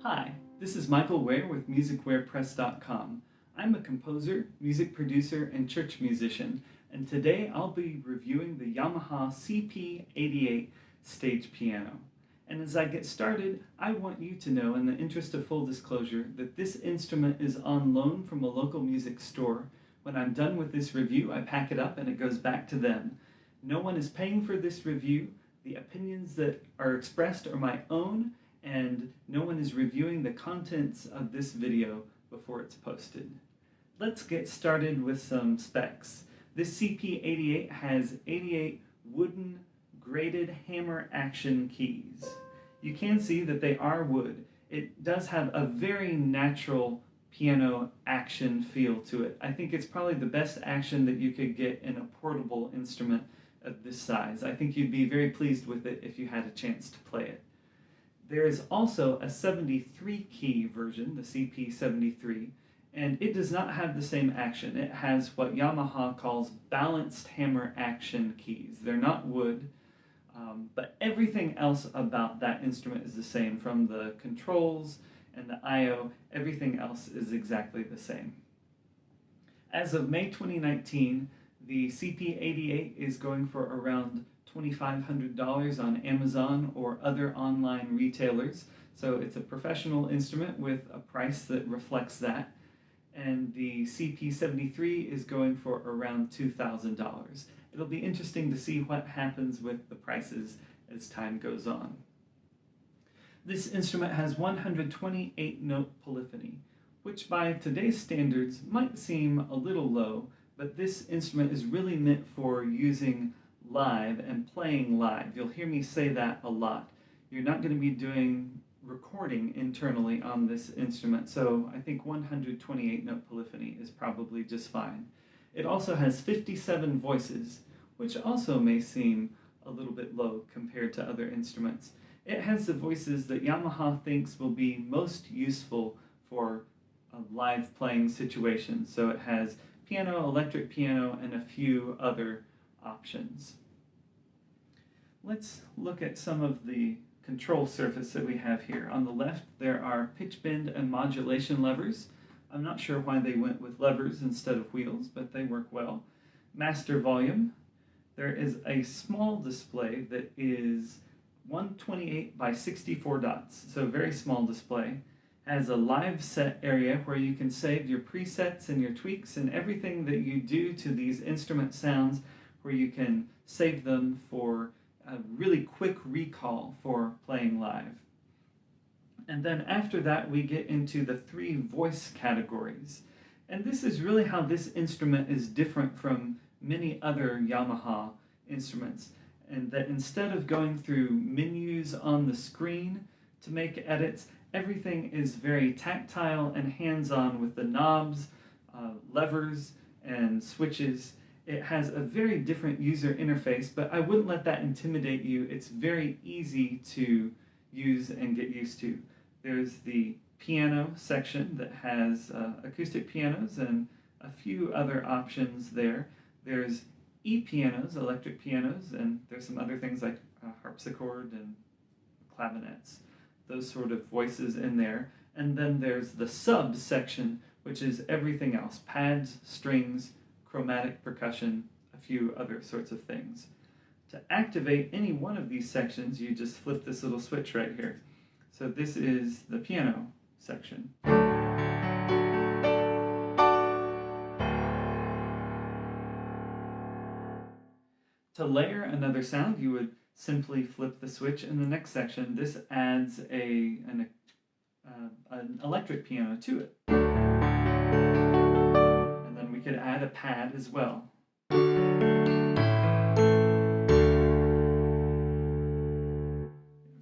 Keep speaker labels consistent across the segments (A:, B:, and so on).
A: Hi, this is Michael Ware with MusicWarePress.com. I'm a composer, music producer, and church musician, and today I'll be reviewing the Yamaha CP88 stage piano. And as I get started, I want you to know, in the interest of full disclosure, that this instrument is on loan from a local music store. When I'm done with this review, I pack it up and it goes back to them. No one is paying for this review. The opinions that are expressed are my own, and no one is reviewing the contents of this video before it's posted. Let's get started with some specs. This CP88 has 88 wooden graded hammer action keys. You can see that they are wood. It does have a very natural piano action feel to it. I think it's probably the best action that you could get in a portable instrument of this size. I think you'd be very pleased with it if you had a chance to play it. There is also a 73 key version, the CP73, and it does not have the same action. It has what Yamaha calls balanced hammer action keys. They're not wood, but everything else about that instrument is the same, from the controls and the I/O. Everything else is exactly the same. As of May 2019, the CP88 is going for around $2,500 on Amazon or other online retailers. So it's a professional instrument with a price that reflects that. And the CP73 is going for around $2,000. It'll be interesting to see what happens with the prices as time goes on. This instrument has 128 note polyphony, which by today's standards might seem a little low, but this instrument is really meant for using live and playing live. You'll hear me say that a lot. You're not going to be doing recording internally on this instrument, so I think 128 note polyphony is probably just fine. It also has 57 voices, which also may seem a little bit low compared to other instruments. It has the voices that Yamaha thinks will be most useful for a live playing situation. So it has piano, electric piano, and a few other options. Let's look at some of the control surface that we have here. On the left, there are pitch bend and modulation levers. I'm not sure why they went with levers instead of wheels, but they work well. Master volume. There is a small display that is 128 by 64 dots, so very small display. Has a live set area where you can save your presets and your tweaks and everything that you do to these instrument sounds, where you can save them for a really quick recall for playing live. And then after that we get into the 3 voice categories. And this is really how this instrument is different from many other Yamaha instruments, and that instead of going through menus on the screen to make edits, everything is very tactile and hands-on with the knobs, levers, and switches. It has a very different user interface, but I wouldn't let that intimidate you. It's very easy to use and get used to. There's the piano section that has acoustic pianos and a few other options there. There's e-pianos, electric pianos, and there's some other things like harpsichord and clavinets, those sort of voices in there. And then there's the sub section, which is everything else: pads, strings, chromatic percussion, a few other sorts of things. To activate any one of these sections, you just flip this little switch right here. So this is the piano section. To layer another sound, you would simply flip the switch in the next section. This adds an electric piano to it. And then we could add a pad as well.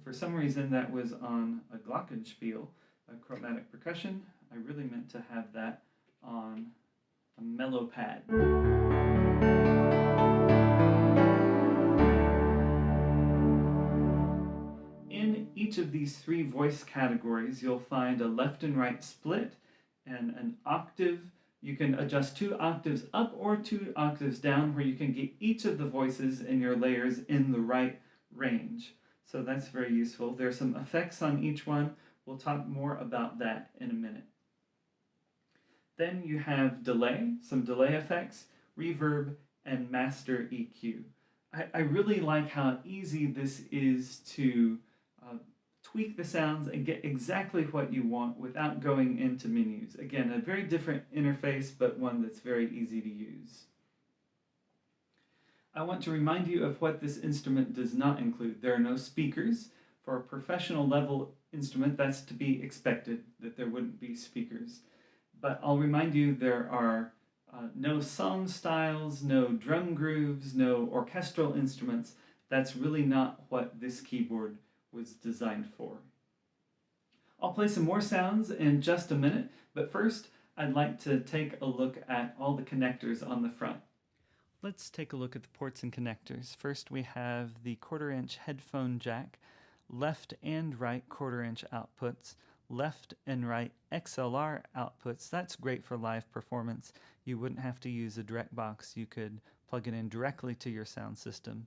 A: For some reason that was on a glockenspiel, a chromatic percussion. I really meant to have that on a mellow pad. In each of these 3 voice categories, you'll find a left and right split and an octave. You can adjust 2 octaves up or 2 octaves down, where you can get each of the voices in your layers in the right range. So that's very useful. There's some effects on each one, We'll talk more about that in a minute. Then you have delay, some delay effects, reverb, and master EQ. I really like how easy this is to tweak the sounds and get exactly what you want without going into menus. Again, a very different interface, but one that's very easy to use. I want to remind you of what this instrument does not include. There are no speakers. For a professional level instrument, that's to be expected that there wouldn't be speakers. But I'll remind you there are no song styles, no drum grooves, no orchestral instruments. That's really not what this keyboard was designed for. I'll play some more sounds in just a minute, but first I'd like to take a look at all the connectors on the front. Let's take a look at the ports and connectors. First we have the 1/4-inch headphone jack, left and right 1/4-inch outputs, left and right XLR outputs. That's great for live performance. You wouldn't have to use a direct box. You could plug it in directly to your sound system.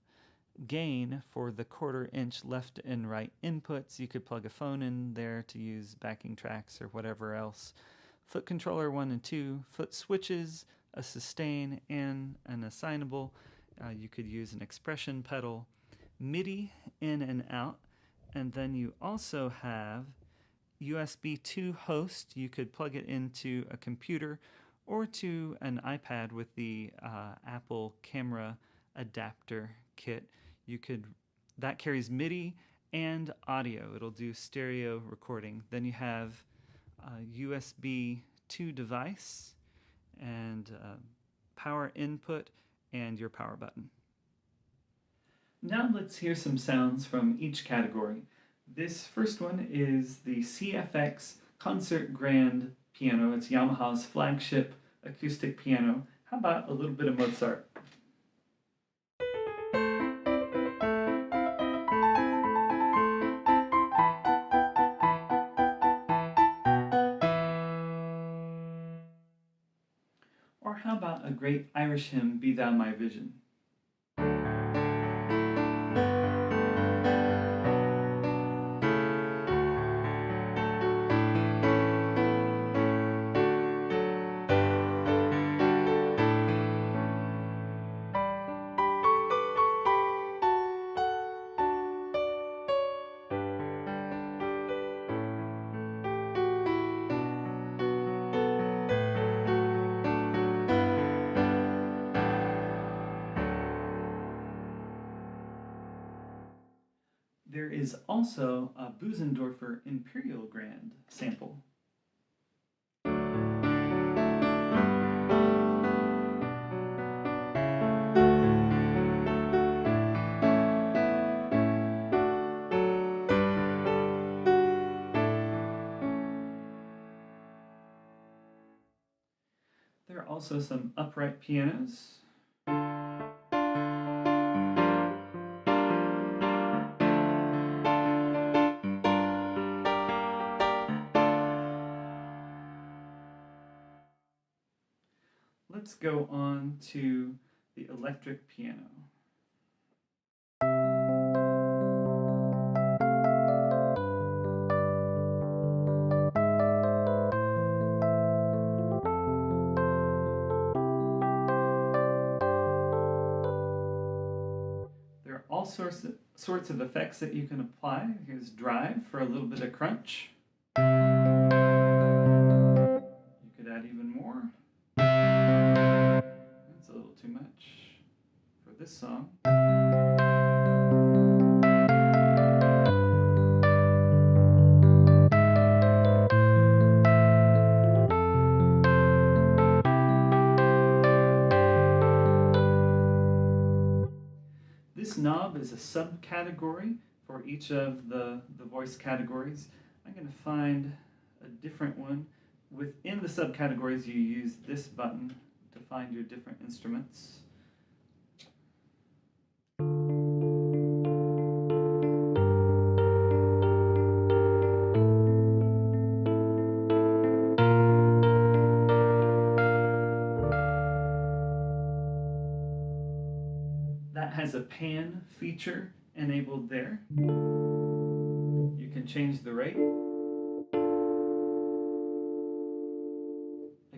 A: Gain for the 1/4-inch left and right inputs. You could plug a phone in there to use backing tracks or whatever else. Foot controller 1 and 2, foot switches, a sustain, and an assignable. You could use an expression pedal, MIDI in and out, and then you also have USB 2 host. You could plug it into a computer or to an iPad with the Apple camera adapter kit. That carries MIDI and audio. It'll do stereo recording. Then you have a USB 2 device and power input and your power button. Now let's hear some sounds from each category. This first one is the CFX Concert Grand Piano. It's Yamaha's flagship acoustic piano. How about a little bit of Mozart? Or how about a great Irish hymn, Be Thou My Vision? There is also a Bösendorfer Imperial Grand sample. There are also some upright pianos. Let's go on to the electric piano. There are all sorts of effects that you can apply. Here's drive for a little bit of crunch. You could add even more. That's a little too much for this song. This knob is a subcategory for each of the voice categories. I'm going to find a different one. Within the subcategories, you use this button to find your different instruments. That has a pan feature enabled there. You can change the rate.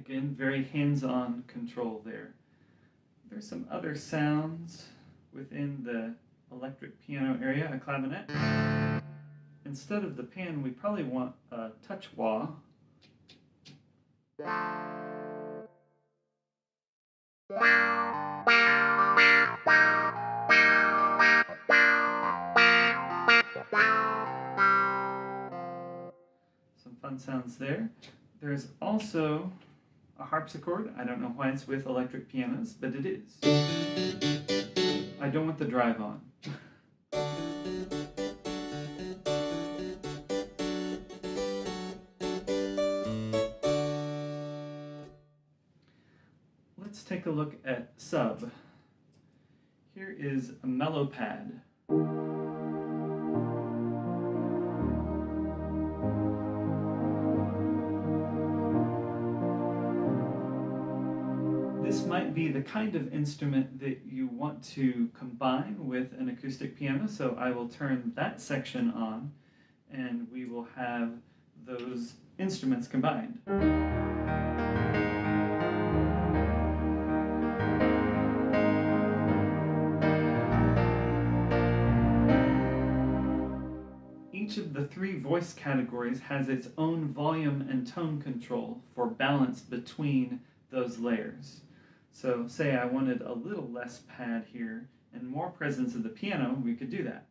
A: Again, very hands-on control there. There's some other sounds within the electric piano area, a clavinet. Instead of the pan, we probably want a touch wah. Some fun sounds there. There's also a harpsichord. I don't know why it's with electric pianos, but it is. I don't want the drive on. Let's take a look at sub. Here is a mellow pad. This might be the kind of instrument that you want to combine with an acoustic piano, so I will turn that section on and we will have those instruments combined. Each of the three voice categories has its own volume and tone control for balance between those layers. So say I wanted a little less pad here and more presence of the piano, we could do that.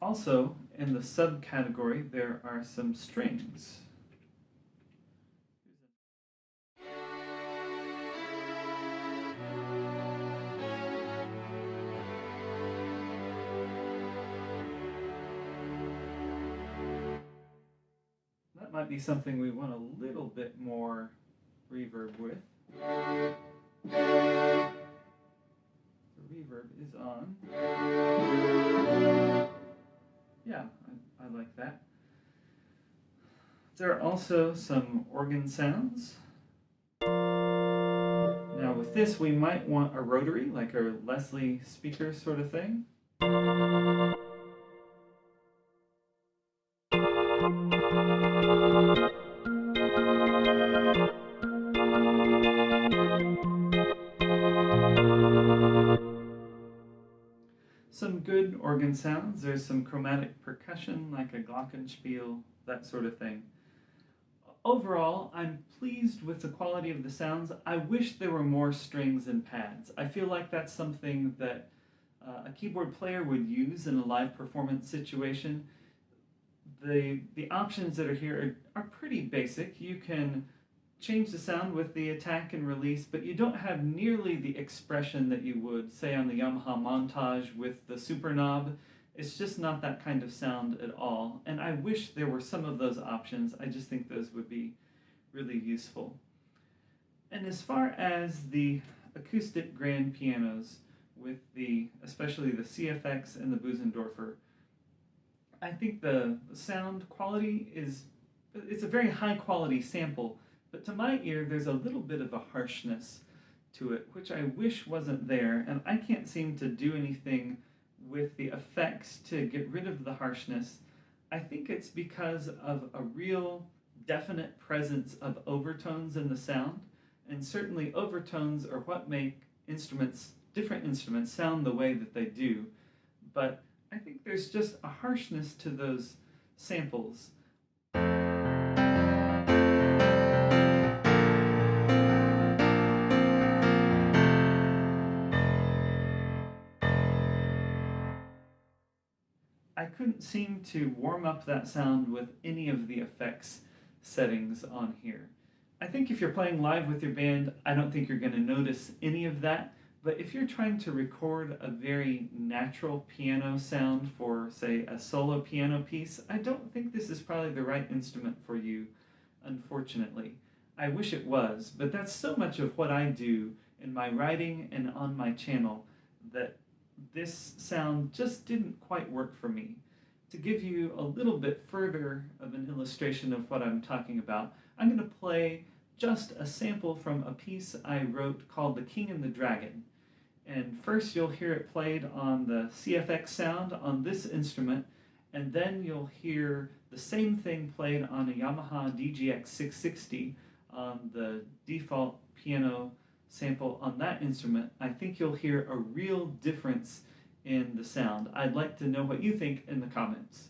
A: Also, in the subcategory, there are some strings. That might be something we want a little bit more reverb with. The reverb is on. Yeah, I like that. There are also some organ sounds. Now with this, we might want a rotary, like a Leslie speaker sort of thing. Some good organ sounds. There's some chromatic percussion, like a glockenspiel, that sort of thing. Overall, I'm pleased with the quality of the sounds. I wish there were more strings and pads. I feel like that's something that a keyboard player would use in a live performance situation. The options that are here are pretty basic. You can change the sound with the attack and release, but you don't have nearly the expression that you would, say, on the Yamaha Montage with the super knob. It's just not that kind of sound at all, and I wish there were some of those options. I just think those would be really useful. And as far as the acoustic grand pianos, with especially the CFX and the Busendorfer, I think the sound quality it's a very high quality sample, but to my ear there's a little bit of a harshness to it, which I wish wasn't there, and I can't seem to do anything with the effects to get rid of the harshness. I think it's because of a real definite presence of overtones in the sound, and certainly overtones are what make different instruments sound the way that they do, but I think there's just a harshness to those samples. I couldn't seem to warm up that sound with any of the effects settings on here. I think if you're playing live with your band, I don't think you're going to notice any of that, but if you're trying to record a very natural piano sound for, say, a solo piano piece, I don't think this is probably the right instrument for you, unfortunately. I wish it was, but that's so much of what I do in my writing and on my channel that this sound just didn't quite work for me. To give you a little bit further of an illustration of what I'm talking about, I'm going to play just a sample from a piece I wrote called The King and the Dragon. And first you'll hear it played on the CFX sound on this instrument, and then you'll hear the same thing played on a Yamaha DGX 660 on the default piano sample on that instrument. I think you'll hear a real difference in the sound. I'd like to know what you think in the comments.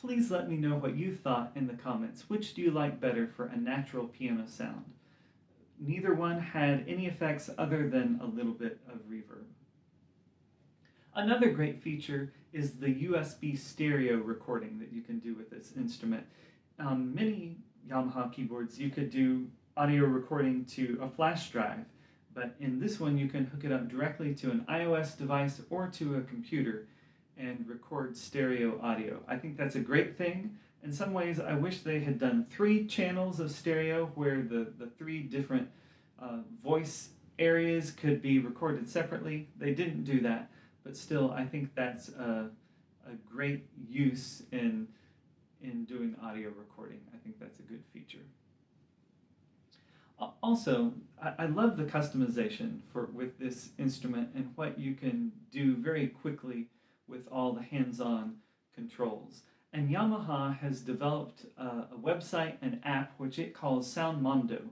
A: Please let me know what you thought in the comments. Which do you like better for a natural piano sound? Neither one had any effects other than a little bit of reverb. Another great feature is the USB stereo recording that you can do with this instrument. On many Yamaha keyboards you could do audio recording to a flash drive, but in this one you can hook it up directly to an iOS device or to a computer and record stereo audio. I think that's a great thing. In some ways, I wish they had done 3 channels of stereo where the 3 different voice areas could be recorded separately. They didn't do that, but still, I think that's a great use in doing audio recording. I think that's a good feature. Also, I love the customization with this instrument and what you can do very quickly with all the hands-on controls. And Yamaha has developed a website and app which it calls Sound Mondo.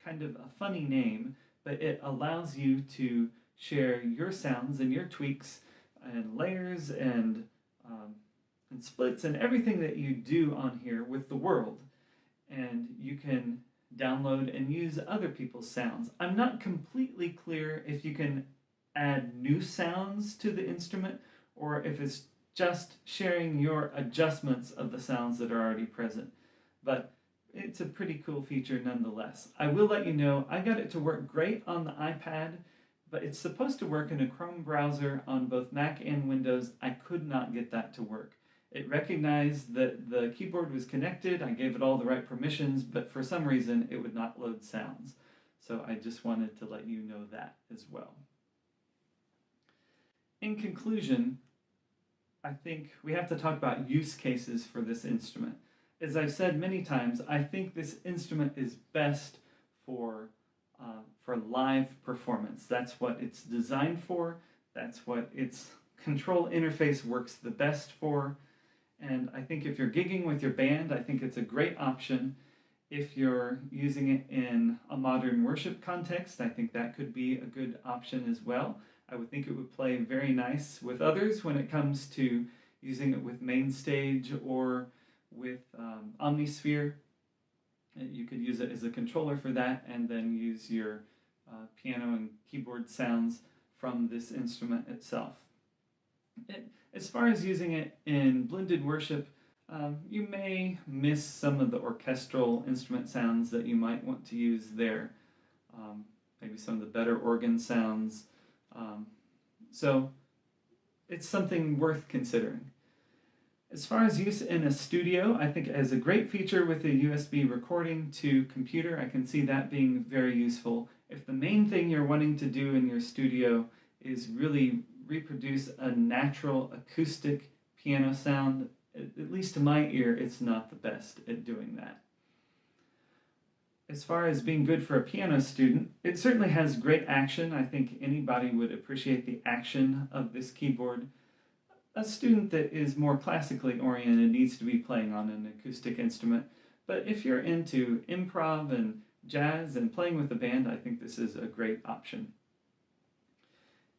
A: Kind of a funny name, but it allows you to share your sounds and your tweaks and layers and splits and everything that you do on here with the world. And you can download and use other people's sounds. I'm not completely clear if you can add new sounds to the instrument or if it's just sharing your adjustments of the sounds that are already present. But it's a pretty cool feature nonetheless. I will let you know, I got it to work great on the iPad, but it's supposed to work in a Chrome browser on both Mac and Windows. I could not get that to work. It recognized that the keyboard was connected, I gave it all the right permissions, but for some reason it would not load sounds. So I just wanted to let you know that as well. In conclusion, I think we have to talk about use cases for this instrument. As I've said many times, I think this instrument is best for live performance. That's what it's designed for. That's what its control interface works the best for. And I think if you're gigging with your band, I think it's a great option. If you're using it in a modern worship context, I think that could be a good option as well. I would think it would play very nice with others when it comes to using it with Mainstage or with Omnisphere. You could use it as a controller for that and then use your piano and keyboard sounds from this instrument itself. As far as using it in blended worship, you may miss some of the orchestral instrument sounds that you might want to use there. Maybe some of the better organ sounds. So it's something worth considering. As far as use in a studio, I think it has a great feature with a USB recording to computer. I can see that being very useful. If the main thing you're wanting to do in your studio is really reproduce a natural acoustic piano sound, at least to my ear, it's not the best at doing that. As far as being good for a piano student, it certainly has great action. I think anybody would appreciate the action of this keyboard. A student that is more classically oriented needs to be playing on an acoustic instrument, but if you're into improv and jazz and playing with a band, I think this is a great option.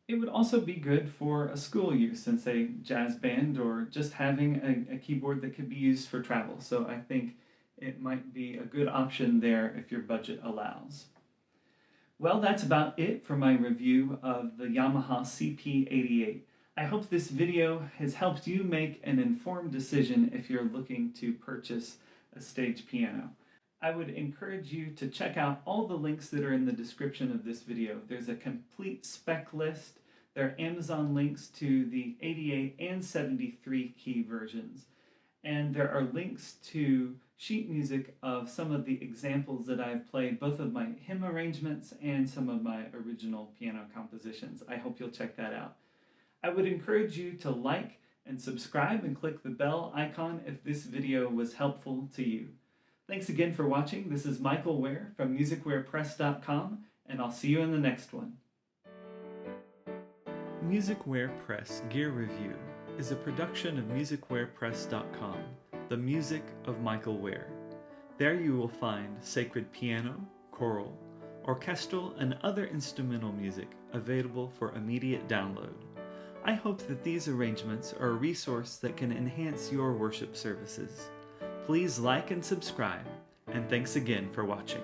A: It would also be good for a school use, since a jazz band, or just having a keyboard that could be used for travel. So I think it might be a good option there if your budget allows. Well, that's about it for my review of the Yamaha CP88. I hope this video has helped you make an informed decision if you're looking to purchase a stage piano. I would encourage you to check out all the links that are in the description of this video. There's a complete spec list. There are Amazon links to the 88 and 73 key versions. And there are links to sheet music of some of the examples that I've played, both of my hymn arrangements and some of my original piano compositions. I hope you'll check that out. I would encourage you to like and subscribe and click the bell icon if this video was helpful to you. Thanks again for watching. This is Michael Ware from musicwarepress.com, and I'll see you in the next one. Musicware Press Gear Review is a production of musicwarepress.com, the music of Michael Ware. There you will find sacred piano, choral, orchestral, and other instrumental music available for immediate download. I hope that these arrangements are a resource that can enhance your worship services. Please like and subscribe, and thanks again for watching.